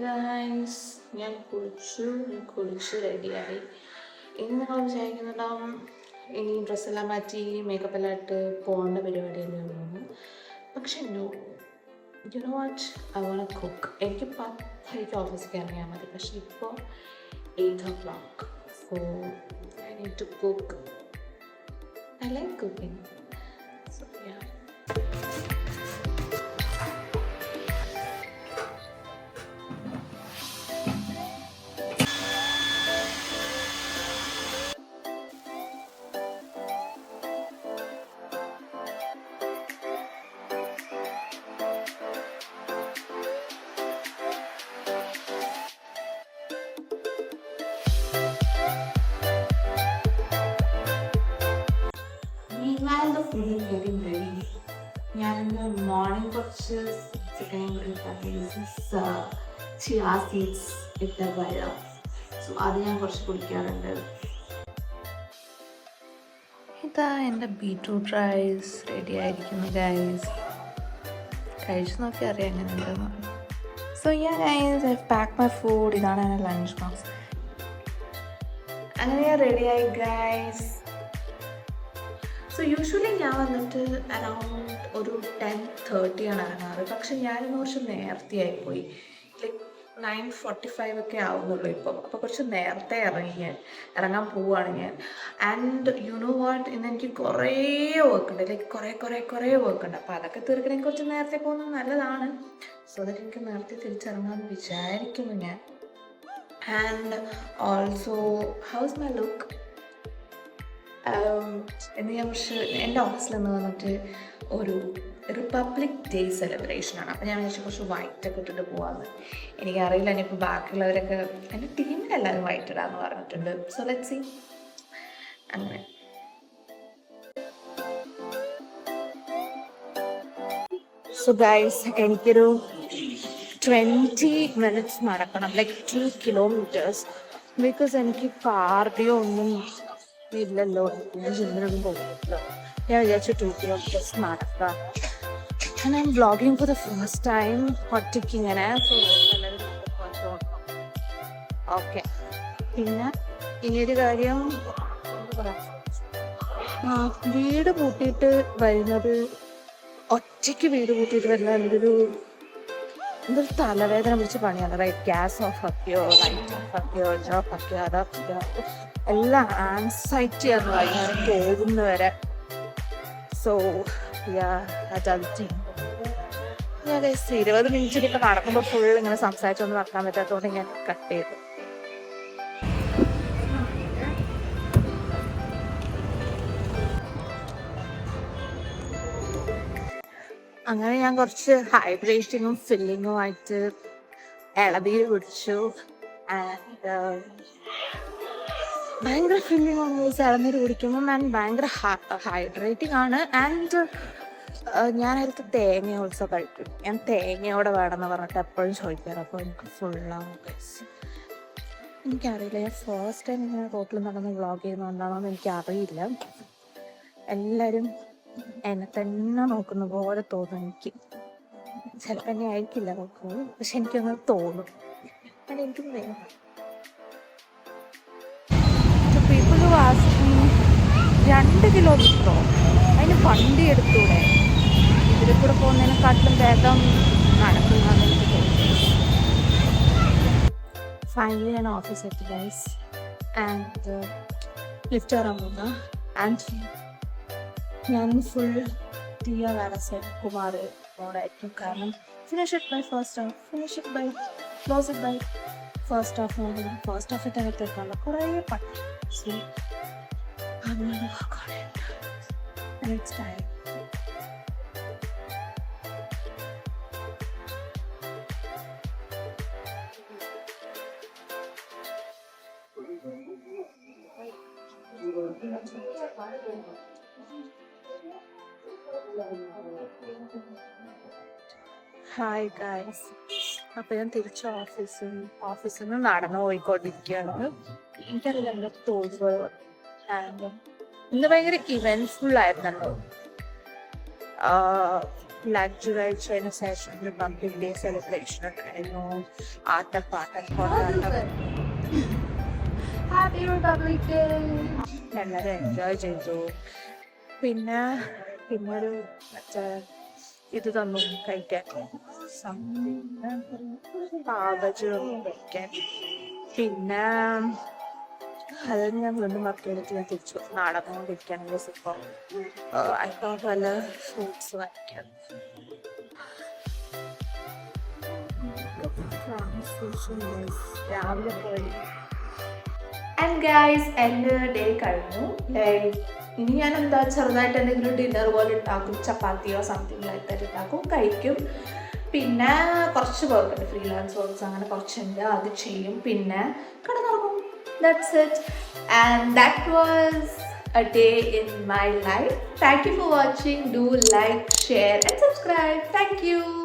Guys, ഞാൻ കുളിച്ച് റെഡിയായി. ഇനി നിങ്ങൾ വിചാരിക്കുന്നുണ്ടാവും ഇനി ഡ്രസ്സെല്ലാം മാറ്റി മേക്കപ്പ് എല്ലാം ഇട്ട് പോകേണ്ട പരിപാടിയല്ലേ ഉള്ളൂ. പക്ഷെ no, you know what, I won't cook. എനിക്ക് 10 ഓഫീസിൽ ഇറങ്ങിയാൽ മതി. പക്ഷെ ഇപ്പോൾ 8 o'clock. So I need to cook. I like cooking. So yeah. Meanwhile, the food is getting ready. ഞാനിന്ന് മോർണിംഗ് കുറച്ച് ചിക്കൻ ചിയാ സീഡ്സ് ഇട്ട വെള്ളം, സോ അത് ഞാൻ കുറച്ച് കുടിക്കാറുണ്ട്. ഇതാ എൻ്റെ ബീറ്റ്റൂട്ട് റൈസ് റെഡി ആയിരിക്കുന്നു ഗൈസ്. കഴിച്ചു നോക്കി അറിയാം എങ്ങനെ ഉണ്ടെന്ന്. So yeah guys, I pack my food. ഇതാണ് എൻ്റെ ലഞ്ച് ബോക്സ്. അങ്ങനെ റെഡിയായി ഗൈസ്. സോ യൂഷ്വലി ഞാൻ വന്നിട്ട് അറൗണ്ട് ഒരു 10:30 ആണ് ഇറങ്ങാറ്. പക്ഷെ ഞാനിന്ന് കുറച്ച് നേരത്തെ ആയിപ്പോയി. ലൈക്ക് 9:45 ഒക്കെ ആവുന്നുള്ളൂ ഇപ്പം. അപ്പോൾ കുറച്ച് നേരത്തെ ഇറങ്ങാൻ പോവുകയാണ് ഞാൻ. ആൻഡ് യു നോ വാട്ട്, ഇന്ന് എനിക്ക് കുറേ വർക്ക് ഉണ്ട്. ലൈക്ക് കുറേ വർക്ക് ഉണ്ട്. അപ്പോൾ അതൊക്കെ തീർക്കണമെങ്കിൽ കുറച്ച് നേരത്തെ പോകുന്നത് നല്ലതാണ്. സോ ദാറ്റ് എനിക്ക് നേരത്തെ തിരിച്ചിറങ്ങാമെന്ന് വിചാരിക്കുന്നു ഞാൻ. And also, house my look? എന്ന് ഞാൻ പക്ഷേ എൻ്റെ ഓഫീസിൽ നിന്ന് വന്നിട്ട് ഒരു റിപ്പബ്ലിക് ഡേ സെലിബ്രേഷനാണ്. അപ്പോൾ ഞാൻ വിചാരിച്ചു കുറച്ച് വൈറ്റൊക്കെ ഇട്ടിട്ട് പോകാമെന്ന്. എനിക്കറിയില്ല ഇനിയിപ്പോൾ ബാക്കിയുള്ളവരൊക്കെ എൻ്റെ ടീമിലെല്ലാവരും വൈറ്റ് ഇടാമെന്ന് പറഞ്ഞിട്ടുണ്ട്. So let's see. അങ്ങനെ സോ ഗൈസ്, എനിക്കൊരു 20 minutes നടക്കണം, ലൈക്ക് 2 kilometers. ബിക്കോസ് എനിക്ക് കാർഡിയോ ഒന്നും ഇല്ലല്ലോ. ഞാൻ ജിമ്മിനൊന്നും പോകുമല്ലോ. ഞാൻ വിചാരിച്ചു 2 kilometers നടക്കാം. ഞാൻ vlogging for the first time ഒറ്റയ്ക്ക് ഇങ്ങനെ. ഓക്കെ, പിന്നെ ഇനിയൊരു കാര്യം, വീട് പൂട്ടിയിട്ട് വരുന്നത്, ഒറ്റയ്ക്ക് വീട് പൂട്ടിയിട്ട് വരുന്നത് എന്തൊരു തലവേദന പിടിച്ച പണിയാണ്. റൈറ്റ്, ഗ്യാസ് ഓഫ് ആക്കിയോ, ലൈറ്റ് ഓഫ് ആക്കിയോ, ജോബ് ആക്കിയോ, അതാക്കിയോ, എല്ലാം ആൻസൈറ്റി ആണ് വൈകുന്നേരം പോകുന്നവരെ. സോ ഞാൻ 20 മിനിറ്റ് ഇപ്പം നടക്കുമ്പോൾ ഫുൾ ഇങ്ങനെ സംസാരിച്ചൊന്നും നടക്കാൻ പറ്റാത്തതുകൊണ്ട് ഞാൻ കട്ട് ചെയ്തു. അങ്ങനെ ഞാൻ കുറച്ച് ഹൈഡ്രേറ്റിങ്ങും ഫില്ലിങ്ങും ആയിട്ട് ഇളനീര് കുടിച്ചു. ആൻഡ് ഭയങ്കര ഫില്ലിംഗ് ആണ് ഇളനീര് കുടിക്കുമ്പോൾ. ആൻഡ് ഭയങ്കര ഹൈഡ്രേറ്റിംഗ് ആണ്. ആൻഡ് ഞാനടുത്ത് തേങ്ങ ഓൾസോ കഴിക്കും. ഞാൻ തേങ്ങയോടെ വേണമെന്ന് പറഞ്ഞിട്ട് എപ്പോഴും ചോദിക്കാറ്. അപ്പോൾ എനിക്ക് ഫുള്ളാണ്. എനിക്കറിയില്ല, ഞാൻ ഫസ്റ്റ് ടൈം ഇങ്ങനെ റോട്ടിൽ നടന്ന് വ്ളോഗ് ചെയ്യുന്നതുകൊണ്ടാണോന്ന് എനിക്കറിയില്ല. എല്ലാവരും എന്നെ തന്നെ നോക്കുന്ന പോലെ തോന്നും എനിക്ക്. ചിലപ്പോൾ എന്നെ ആയിരിക്കില്ല നോക്കുന്നത്, പക്ഷെ എനിക്കൊന്ന് തോന്നും. and എനിക്ക് വേണം. പീപ്പിൾ ഹു ആസ്ക് മീ 2 കിലോമീറ്ററോ, അതിന് വണ്ടി എടുത്തൂടെ? ഇതിൽ കൂടെ പോകുന്നതിനെക്കാട്ടിലും വേഗം നടക്കുന്നതെന്ന് എനിക്ക് തോന്നുന്നു. ഫൈനലി ഞാൻ ഓഫീസ് എത്തി ഗൈസ്. ആൻഡ് ലിഫ്റ്റ് കയറാൻ പോകുന്ന. ആൻഡ് ഞാൻ ഫുൾ തീയ വേറെ കുമാർ മോഡായിരിക്കും. കാരണം finish it by first half, finish it by close it by first half നോക്കി ഫസ്റ്റ് ഹാഫ് ഇട്ടകത്തേക്കാണ് കുറേ പണി. സോ അങ്ങനെ നെക്സ്റ്റ് ടൈം. ഹായ് ഗൈസ്, അപ്പോൾ ഞാൻ തിരിച്ച് ഓഫീസിൽ നിന്ന് നടന്നു പോയിക്കൊണ്ടിരിക്കുകയാണ്. എനിക്കറിയില്ല എൻ്റെ തോന്നുകൾ. ആൻഡ് ഇന്ന് ഭയങ്കര ഇവൻറ്റ്ഫുൾ ആയിരുന്നല്ലോ. ലഞ്ച് കഴിച്ചതിന് ശേഷം റിപ്പബ്ലിക് ഡേ സെലിബ്രേഷൻ ഉണ്ടായിരുന്നു. ആട്ടപ്പാട്ടം കൊണ്ടാട്ടം ഹാപ്പി റിപ്പബ്ലിക് ഡേ. എല്ലാവരും എൻജോയ് ചെയ്തു. പിന്നെ പിന്നൊരു മറ്റേ ഇത് തന്നു കഴിക്കാൻ, പാവജ് കഴിക്കാൻ. പിന്നെ അത് ഞാൻ വീണ്ടും മക്കളെടുത്ത് ഞാൻ തിരിച്ചു നടന്നുകൊണ്ടിരിക്കുകയാണെങ്കിൽ ഇപ്പോൾ ഐ തോട്ട് വല്ല ഫ്രൂട്ട്സ് വാങ്ങിക്കാം. രാവിലെ പോയി. ആൻഡ് ഗൈസ്, എൻ്റെ ഡേ കഴിഞ്ഞു. ഇനി ഞാൻ എന്താ ചെറുതായിട്ട് എന്തെങ്കിലും ഡിന്നർ പോലെ ഉണ്ടാക്കും, ചപ്പാത്തിയോ സംതിങ് ലൈക്ക് ദാറ്റ് ഉണ്ടാക്കും, കഴിക്കും. പിന്നെ കുറച്ച് വർക്ക് ഉണ്ട്, ഫ്രീലാൻസ് വർക്ക്സ് അങ്ങനെ കുറച്ചുണ്ട്, അത് ചെയ്യും. പിന്നെ കിടന്നുറങ്ങും. That's it. And that was a day in my life. Thank you for watching. Do like, share and subscribe. Thank you.